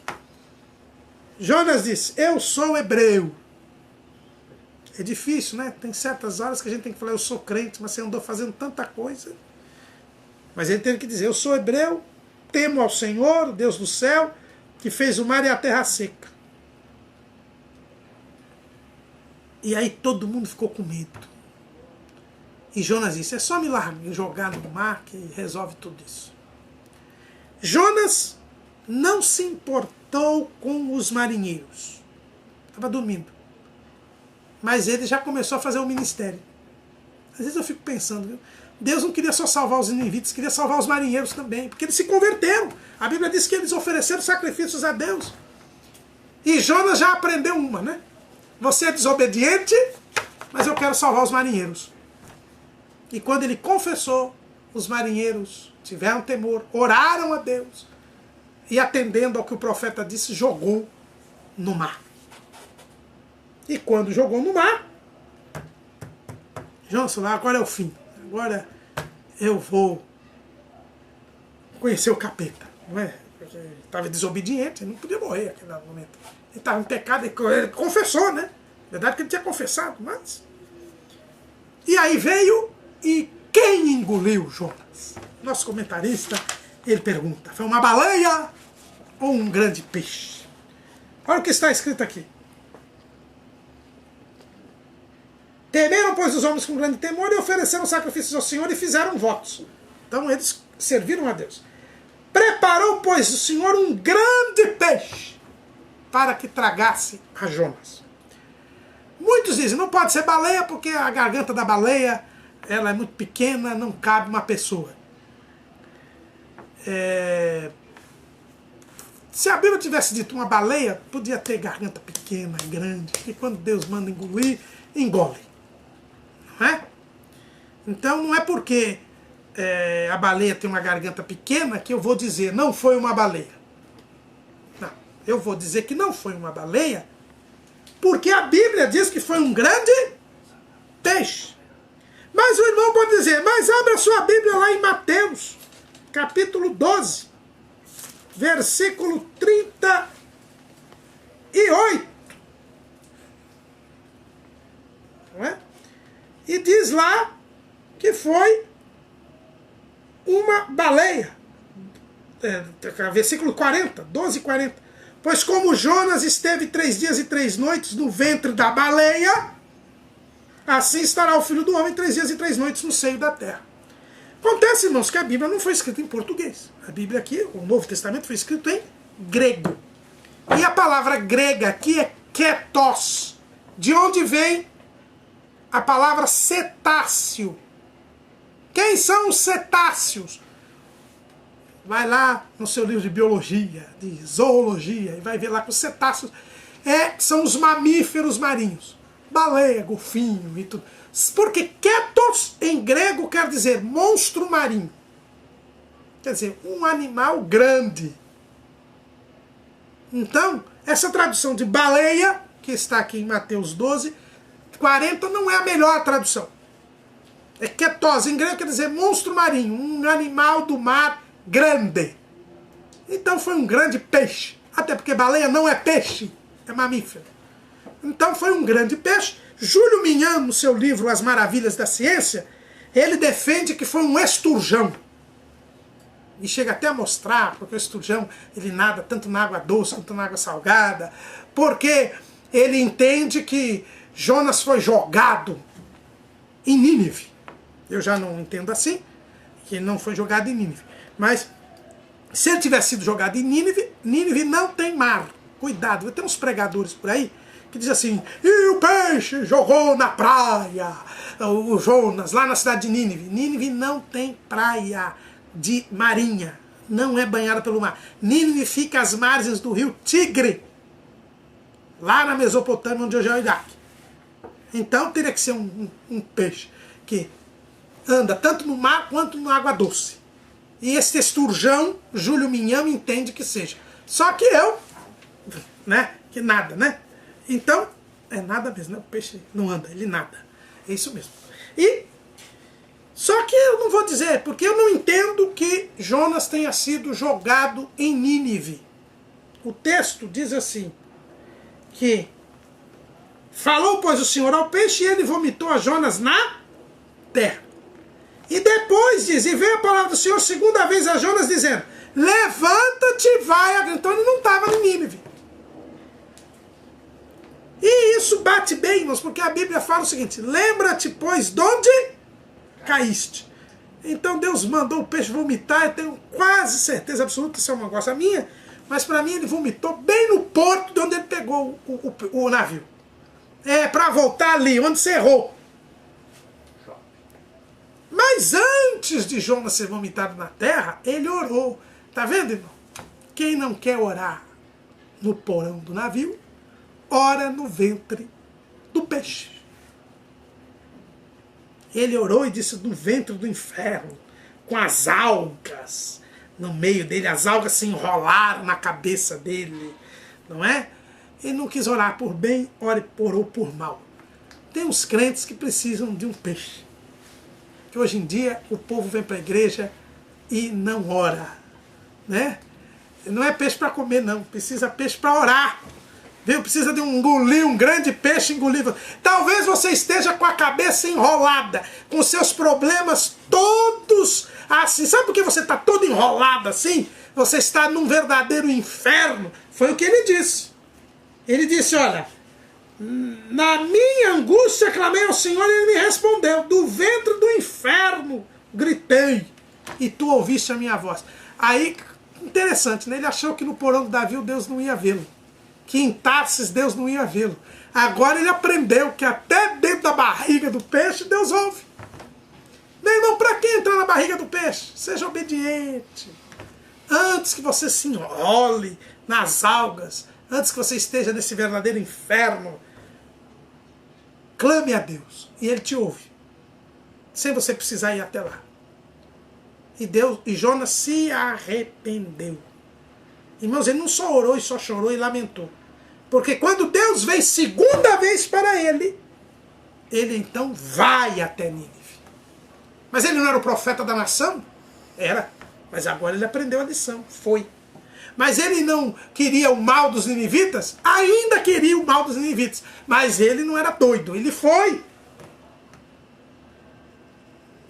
Jonas disse, eu sou hebreu. É difícil, né? Tem certas horas que a gente tem que falar, eu sou crente, mas você andou fazendo tanta coisa. Mas ele teve que dizer, eu sou hebreu, temo ao Senhor, Deus do céu, que fez o mar e a terra seca. E aí todo mundo ficou com medo. E Jonas disse, é só me jogar no mar que resolve tudo isso. Jonas não se importou com os marinheiros. Estava dormindo. Mas ele já começou a fazer o ministério. Às vezes eu fico pensando, viu? Deus não queria só salvar os ninivitas, queria salvar os marinheiros também, porque eles se converteram. A Bíblia diz que eles ofereceram sacrifícios a Deus. E Jonas já aprendeu uma, né? Você é desobediente, mas eu quero salvar os marinheiros. E quando ele confessou, os marinheiros tiveram temor, oraram a Deus, e atendendo ao que o profeta disse, jogou no mar. E quando jogou no mar, Jonas falou, agora é o fim. Agora eu vou conhecer o capeta. Não é? Porque ele estava desobediente, ele não podia morrer naquele momento. Ele estava em pecado, ele confessou, né? Verdade que ele tinha confessado, mas... E aí veio, e quem engoliu Jonas? Nosso comentarista, ele pergunta, foi uma baleia ou um grande peixe? Olha o que está escrito aqui. Temeram, pois, os homens com grande temor e ofereceram sacrifícios ao Senhor e fizeram votos. Então eles serviram a Deus. Preparou, pois, o Senhor um grande peixe para que tragasse a Jonas. Muitos dizem, não pode ser baleia porque a garganta da baleia ela é muito pequena, não cabe uma pessoa. Se a Bíblia tivesse dito uma baleia, podia ter garganta pequena, grande, e quando Deus manda engolir, engole. Não é? Então não é porque a baleia tem uma garganta pequena que eu vou dizer não foi uma baleia. Não, eu vou dizer que não foi uma baleia porque a Bíblia diz que foi um grande peixe. Mas o irmão pode dizer, mas abre a sua Bíblia lá em Mateus, capítulo 12, versículo 38. Não é? E diz lá que foi uma baleia. Versículo 40, 12 e 40. Pois como Jonas esteve 3 dias e 3 noites no ventre da baleia, assim estará o Filho do Homem 3 dias e 3 noites no seio da terra. Acontece, irmãos, que a Bíblia não foi escrita em português. A Bíblia aqui, o Novo Testamento, foi escrito em grego. E a palavra grega aqui é ketos, de onde vem a palavra cetáceo. Quem são os cetáceos? Vai lá no seu livro de biologia, de zoologia, e vai ver lá que os cetáceos são os mamíferos marinhos. Baleia, golfinho e tudo. Porque ketos em grego quer dizer monstro marinho. Quer dizer, um animal grande. Então, essa tradução de baleia, que está aqui em Mateus 12, 40, não é a melhor tradução. É ketos, em grego quer dizer monstro marinho, um animal do mar grande. Então foi um grande peixe. Até porque baleia não é peixe, é mamífero. Então foi um grande peixe. Júlio Mignon, no seu livro As Maravilhas da Ciência, ele defende que foi um esturjão. E chega até a mostrar, porque o esturjão ele nada tanto na água doce quanto na água salgada, porque ele entende que Jonas foi jogado em Nínive. Eu já não entendo assim, que ele não foi jogado em Nínive. Mas se ele tivesse sido jogado em Nínive, Nínive não tem mar. Cuidado, tem uns pregadores por aí que diz assim, e o peixe jogou na praia, o Jonas, lá na cidade de Nínive. Nínive não tem praia de marinha, não é banhada pelo mar. Nínive fica às margens do rio Tigre, lá na Mesopotâmia, onde hoje é o Iraque. Então teria que ser um peixe que anda tanto no mar quanto na água doce. E esse esturjão, Júlio Mignon entende que seja. Só que eu, né, que nada, né? Então, é nada mesmo, né? O peixe não anda, ele nada. É isso mesmo. Só que eu não vou dizer, porque eu não entendo que Jonas tenha sido jogado em Nínive. O texto diz assim, que falou, pois, o Senhor ao peixe e ele vomitou a Jonas na terra. E depois diz, e veio a palavra do Senhor segunda vez a Jonas dizendo, levanta-te e vai. Então ele não estava em Nínive. E isso bate bem, irmãos, porque a Bíblia fala o seguinte, lembra-te, pois, de onde caíste. Então Deus mandou o peixe vomitar, eu tenho quase certeza absoluta, isso é uma coisa minha, mas para mim ele vomitou bem no porto de onde ele pegou o navio. É, para voltar ali, onde você errou. Mas antes de Jonas ser vomitado na terra, ele orou. Tá vendo, irmão? Quem não quer orar no porão do navio, ora no ventre do peixe. Ele orou e disse do ventre do inferno, com as algas no meio dele, as algas se enrolaram na cabeça dele, não é? Ele não quis orar por bem, orou por mal. Tem uns crentes que precisam de um peixe. Que hoje em dia o povo vem para a igreja e não ora, né? Não é peixe para comer, não. Precisa peixe para orar. Viu? Precisa de engolir um grande peixe engolido. Talvez você esteja com a cabeça enrolada, com seus problemas todos assim. Sabe por que você está todo enrolado assim? Você está num verdadeiro inferno. Foi o que ele disse. Ele disse, olha, na minha angústia clamei ao Senhor e ele me respondeu. Do ventre do inferno gritei e tu ouviste a minha voz. Aí, interessante, né? Ele achou que no porão do Davi Deus não ia vê-lo. Que em Tarsis Deus não ia vê-lo. Agora ele aprendeu que até dentro da barriga do peixe Deus ouve. Meu irmão, para que entrar na barriga do peixe? Seja obediente. Antes que você se enrole nas algas, antes que você esteja nesse verdadeiro inferno, clame a Deus e Ele te ouve, sem você precisar ir até lá. E Jonas se arrependeu. Irmãos, ele não só orou e só chorou e lamentou. Porque quando Deus veio segunda vez para ele então vai até Nínive. Mas ele não era o profeta da nação? Era. Mas agora ele aprendeu a lição. Foi. Mas ele não queria o mal dos ninivitas? Ainda queria o mal dos ninivitas. Mas ele não era doido. Ele foi.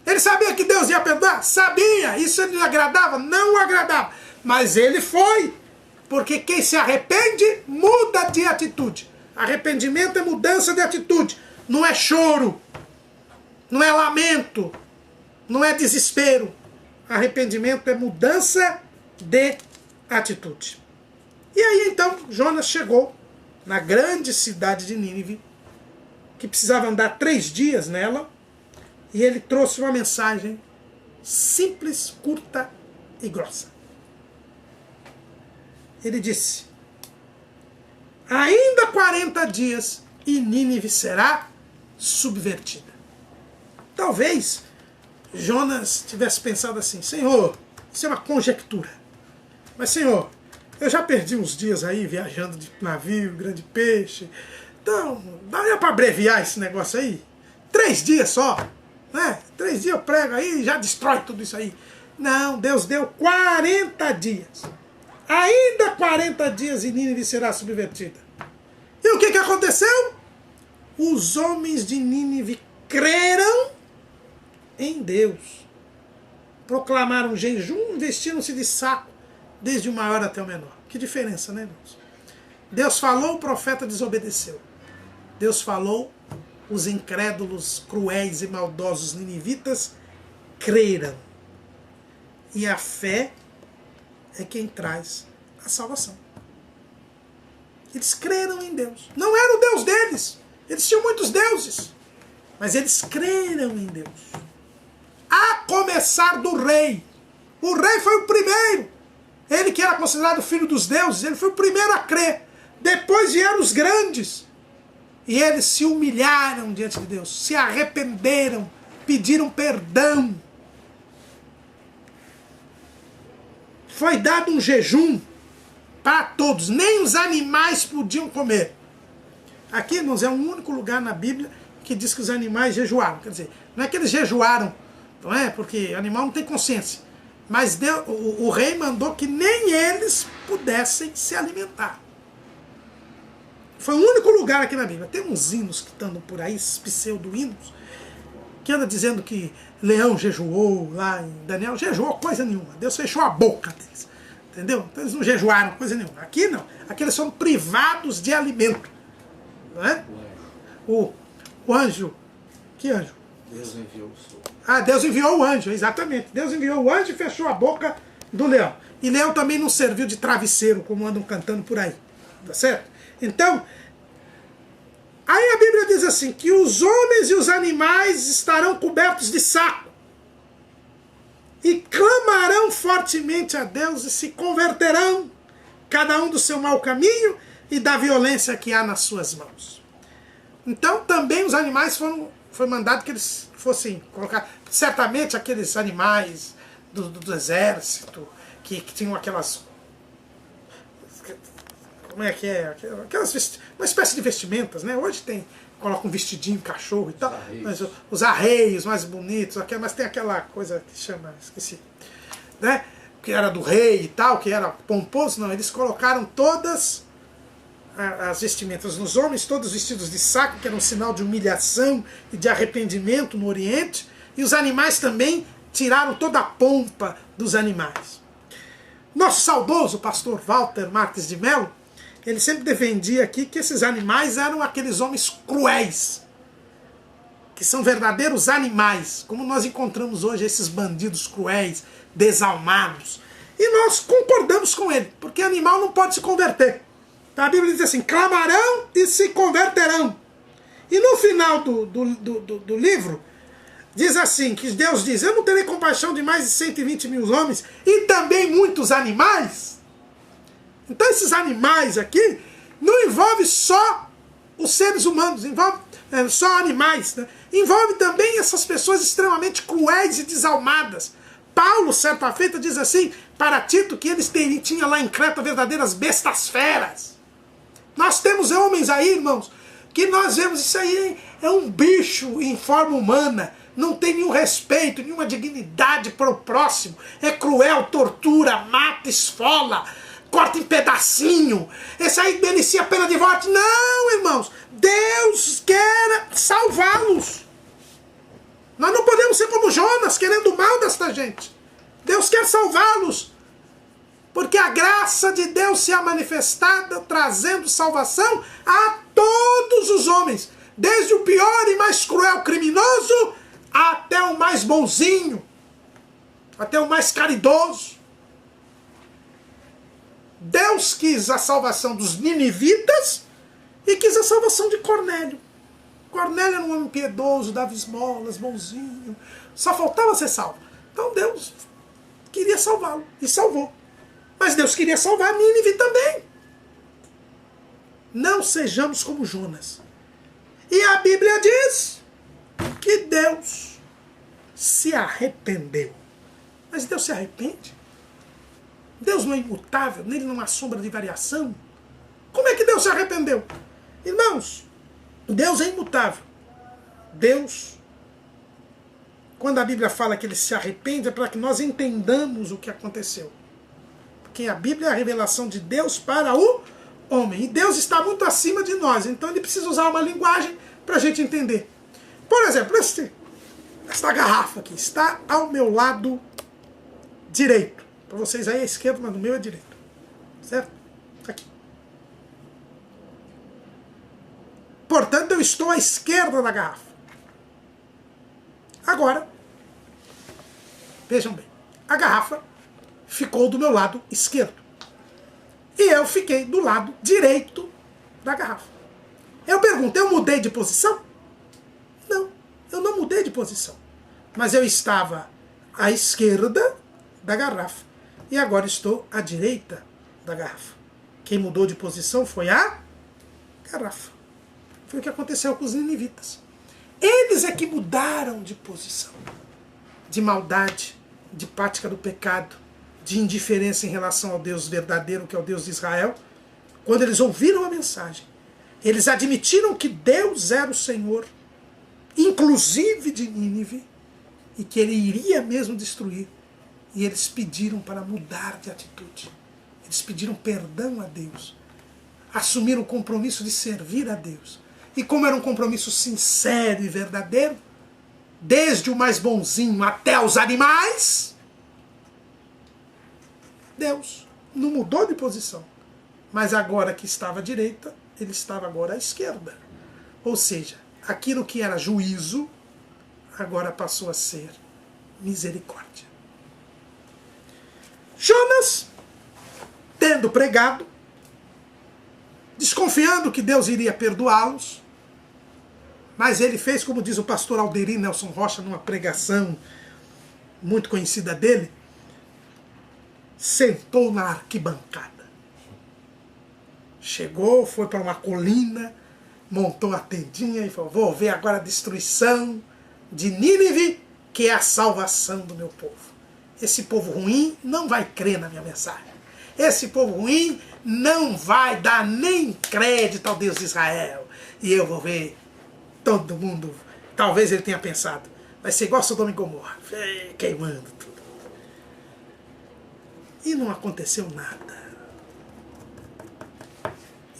Ele sabia que Deus ia perdoar? Sabia. Isso lhe agradava? Não o agradava. Mas ele foi. Porque quem se arrepende, muda de atitude. Arrependimento é mudança de atitude. Não é choro. Não é lamento. Não é desespero. Arrependimento é mudança de atitude. E aí então Jonas chegou na grande cidade de Nínive, que precisava andar 3 dias nela, e ele trouxe uma mensagem simples, curta e grossa. Ele disse, ainda 40 dias e Nínive será subvertida. Talvez Jonas tivesse pensado assim, Senhor, isso é uma conjectura. Mas Senhor, eu já perdi uns dias aí viajando de navio, grande peixe. Então, daria para abreviar esse negócio aí? 3 dias só, né? 3 dias eu prego aí e já destrói tudo isso aí. Não, Deus deu 40 dias. Ainda 40 dias e Nínive será subvertida. E o que aconteceu? Os homens de Nínive creram em Deus. Proclamaram jejum, vestiram-se de saco, desde o maior até o menor. Que diferença, né, irmãos? Deus falou, o profeta desobedeceu. Deus falou, os incrédulos, cruéis e maldosos ninivitas creram. E a fé é quem traz a salvação. Eles creram em Deus. Não era o Deus deles. Eles tinham muitos deuses. Mas eles creram em Deus. A começar do rei. O rei foi o primeiro. Ele que era considerado filho dos deuses, ele foi o primeiro a crer. Depois vieram os grandes. E eles se humilharam diante de Deus. Se arrependeram. Pediram perdão. Foi dado um jejum para todos. Nem os animais podiam comer. Aqui, irmãos, é o único lugar na Bíblia que diz que os animais jejuaram. Quer dizer, não é que eles jejuaram, não é? Porque animal não tem consciência. Mas Deus, o rei mandou que nem eles pudessem se alimentar. Foi o único lugar aqui na Bíblia. Tem uns hinos que estão por aí, esses pseudo-hinos, que anda dizendo que leão jejuou lá em Daniel, jejuou coisa nenhuma. Deus fechou a boca deles. Entendeu? Então eles não jejuaram coisa nenhuma. Aqui não. Aqui eles são privados de alimento. Não é? O anjo. Que anjo? Deus enviou o sol. Ah, Deus enviou o anjo, exatamente. Deus enviou o anjo e fechou a boca do leão. E leão também não serviu de travesseiro, como andam cantando por aí. Tá certo? Então, aí a Bíblia diz assim, que os homens e os animais estarão cobertos de saco. E clamarão fortemente a Deus e se converterão, cada um do seu mau caminho e da violência que há nas suas mãos. Então também os animais foi mandado que eles fossem colocar, certamente aqueles animais do exército, que tinham aquelas, como é que é, aquelas, uma espécie de vestimentas, né? Hoje tem, coloca um vestidinho, cachorro e tal, mas os arreios mais bonitos, mas tem aquela coisa que chama, esqueci, né? Que era do rei e tal, que era pomposo, não, eles colocaram todas as vestimentas nos homens, todos vestidos de saco, que era um sinal de humilhação e de arrependimento no Oriente, e os animais também tiraram toda a pompa dos animais. Nosso saudoso pastor Walter Marques de Mello, ele sempre defendia aqui que esses animais eram aqueles homens cruéis, que são verdadeiros animais, como nós encontramos hoje esses bandidos cruéis, desalmados. E nós concordamos com ele, porque animal não pode se converter. A Bíblia diz assim, clamarão e se converterão. E no final do livro, diz assim, que Deus diz, eu não terei compaixão de mais de 120 mil homens e também muitos animais. Então esses animais aqui não envolve só os seres humanos, envolve só animais, né? Envolve também essas pessoas extremamente cruéis e desalmadas. Paulo, certa feita, diz assim para Tito que eles tinham lá em Creta verdadeiras bestas feras. Nós temos homens aí, irmãos, que nós vemos isso aí é um bicho em forma humana, não tem nenhum respeito, nenhuma dignidade para o próximo, é cruel, tortura, mata, esfola, corta em pedacinho, esse aí merecia a pena de morte. Não, irmãos, Deus quer salvá-los. Nós não podemos ser como Jonas, querendo o mal desta gente. Deus quer salvá-los. Porque a graça de Deus se é manifestada, trazendo salvação a todos os homens. Desde o pior e mais cruel criminoso, até o mais bonzinho, até o mais caridoso. Deus quis a salvação dos ninivitas e quis a salvação de Cornélio. Cornélio era um homem piedoso, dava esmolas, bonzinho. Só faltava ser salvo. Então Deus queria salvá-lo e salvou. Mas Deus queria salvar Nínive também. Não sejamos como Jonas. E a Bíblia diz que Deus se arrependeu. Mas Deus se arrepende? Deus não é imutável, nele não há sombra de variação. Como é que Deus se arrependeu? Irmãos, Deus é imutável. Deus, quando a Bíblia fala que ele se arrepende, é para que nós entendamos o que aconteceu. Porque a Bíblia é a revelação de Deus para o homem. E Deus está muito acima de nós, então ele precisa usar uma linguagem para a gente entender. Por exemplo, esta garrafa aqui está ao meu lado direito. Para vocês aí é esquerdo, mas no meu é direito. Certo? Aqui. Portanto, eu estou à esquerda da garrafa. Agora, vejam bem. A garrafa ficou do meu lado esquerdo. E eu fiquei do lado direito da garrafa. Eu pergunto, eu mudei de posição? Não, eu não mudei de posição. Mas eu estava à esquerda da garrafa. E agora estou à direita da garrafa. Quem mudou de posição foi a garrafa. Foi o que aconteceu com os ninivitas. Eles é que mudaram de posição. De maldade, de prática do pecado, de indiferença em relação ao Deus verdadeiro, que é o Deus de Israel. Quando eles ouviram a mensagem, eles admitiram que Deus era o Senhor, inclusive de Nínive, e que ele iria mesmo destruir. E eles pediram para mudar de atitude. Eles pediram perdão a Deus. Assumiram o compromisso de servir a Deus. E como era um compromisso sincero e verdadeiro, desde o mais bonzinho até os animais, Deus não mudou de posição. Mas agora que estava à direita, ele estava agora à esquerda. Ou seja, aquilo que era juízo, agora passou a ser misericórdia. Jonas, tendo pregado, desconfiando que Deus iria perdoá-los, mas ele fez, como diz o pastor Alderi Nelson Rocha, numa pregação muito conhecida dele, sentou na arquibancada. Chegou, foi para uma colina, montou a tendinha e falou, vou ver agora a destruição de Nínive, que é a salvação do meu povo. Esse povo ruim não vai crer na minha mensagem. Esse povo ruim não vai dar nem crédito ao Deus de Israel. E eu vou ver todo mundo, talvez ele tenha pensado, vai ser igual Sodoma e Gomorra, queimando tudo. E não aconteceu nada.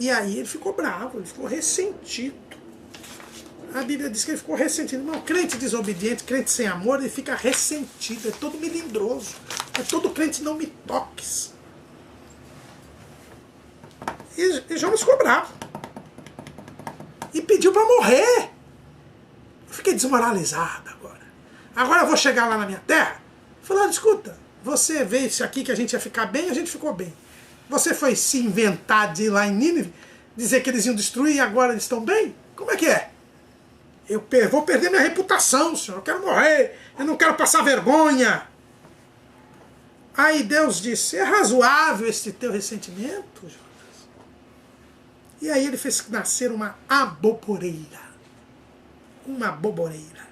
E aí ele ficou bravo, ele ficou ressentido. A Bíblia diz que ele ficou ressentido. Não, crente desobediente, crente sem amor, ele fica ressentido, é todo melindroso. É todo crente não me toques. E Jonas ficou bravo. E pediu para morrer. Eu fiquei desmoralizado agora. Agora eu vou chegar lá na minha terra e falar, escuta, você veio isso aqui que a gente ia ficar bem, a gente ficou bem. Você foi se inventar de ir lá em Nínive, dizer que eles iam destruir e agora eles estão bem? Como é que é? Eu vou perder minha reputação, senhor. Eu quero morrer. Eu não quero passar vergonha. Aí Deus disse, é razoável este teu ressentimento, Jonas? E aí ele fez nascer uma aboboreira. Uma aboboreira.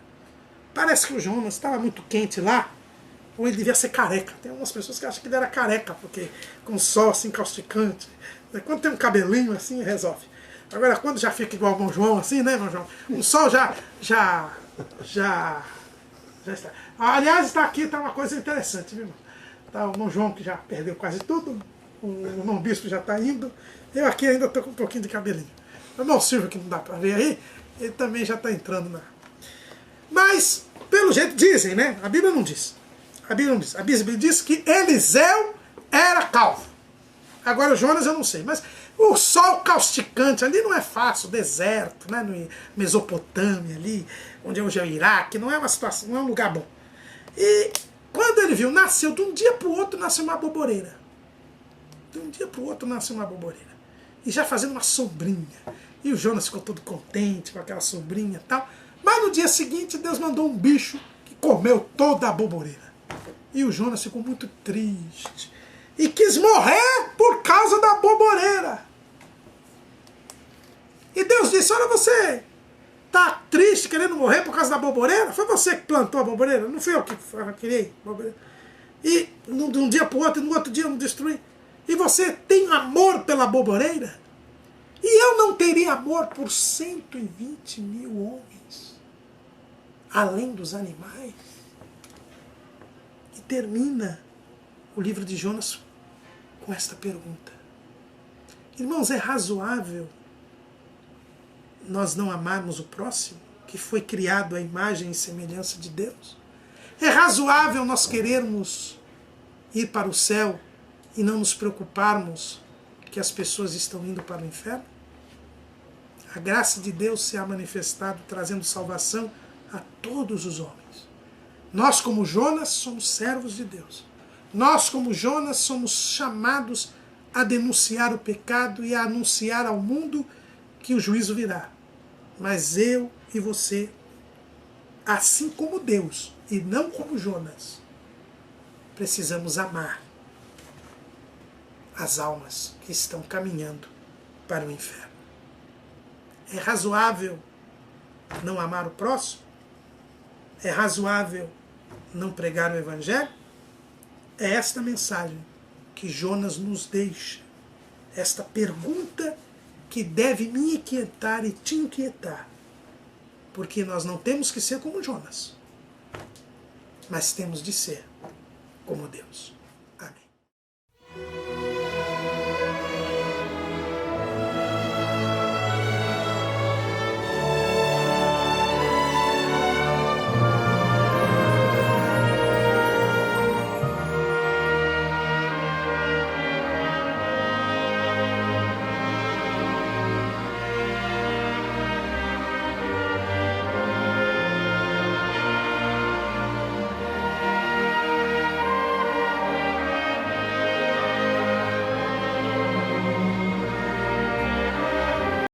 Parece que o Jonas estava muito quente lá, ou ele devia ser careca. Tem algumas pessoas que acham que ele era careca, porque com sol assim causticante. Quando tem um cabelinho assim, resolve. Agora, quando já fica igual o Bom João, assim, né, Bom João? O sol já está. Aliás, está aqui, está uma coisa interessante, viu, irmão? Tá o Bom João que já perdeu quase tudo, o irmão Bispo já está indo, eu aqui ainda estou com um pouquinho de cabelinho. O irmão Silvio, que não dá para ver aí, ele também já está entrando na... Mas, pelo jeito, dizem, né? A Bíblia não diz. A Bíblia não diz. A Bíblia diz que Eliseu era calvo. Agora o Jonas eu não sei, mas o sol causticante ali não é fácil, deserto, né, no Mesopotâmia ali, onde hoje é o Iraque, não é uma situação, não é um lugar bom. E quando ele viu, nasceu, de um dia para o outro nasceu uma aboboreira. De um dia para o outro nasceu uma aboboreira. E já fazendo uma sombrinha. E o Jonas ficou todo contente com aquela sombrinha e tal. Mas no dia seguinte Deus mandou um bicho que comeu toda a aboboreira. E o Jonas ficou muito triste. E quis morrer por causa da aboboreira. E Deus disse, olha, você tá triste querendo morrer por causa da aboboreira? Foi você que plantou a aboboreira? Não fui eu que criei a aboboreira. E de um dia para o outro, e no outro dia eu não destruí. E você tem amor pela aboboreira? E eu não teria amor por 120 mil homens, além dos animais? E termina o livro de Jonas com esta pergunta. Irmãos, é razoável nós não amarmos o próximo, que foi criado à imagem e semelhança de Deus? É razoável nós querermos ir para o céu e não nos preocuparmos que as pessoas estão indo para o inferno? A graça de Deus se há manifestado trazendo salvação a todos os homens. Nós, como Jonas, somos servos de Deus. Nós, como Jonas, somos chamados a denunciar o pecado e a anunciar ao mundo que o juízo virá. Mas eu e você, assim como Deus, e não como Jonas, precisamos amar as almas que estão caminhando para o inferno. É razoável não amar o próximo? É razoável não pregar o Evangelho? É esta mensagem que Jonas nos deixa. Esta pergunta que deve me inquietar e te inquietar. Porque nós não temos que ser como Jonas, mas temos de ser como Deus.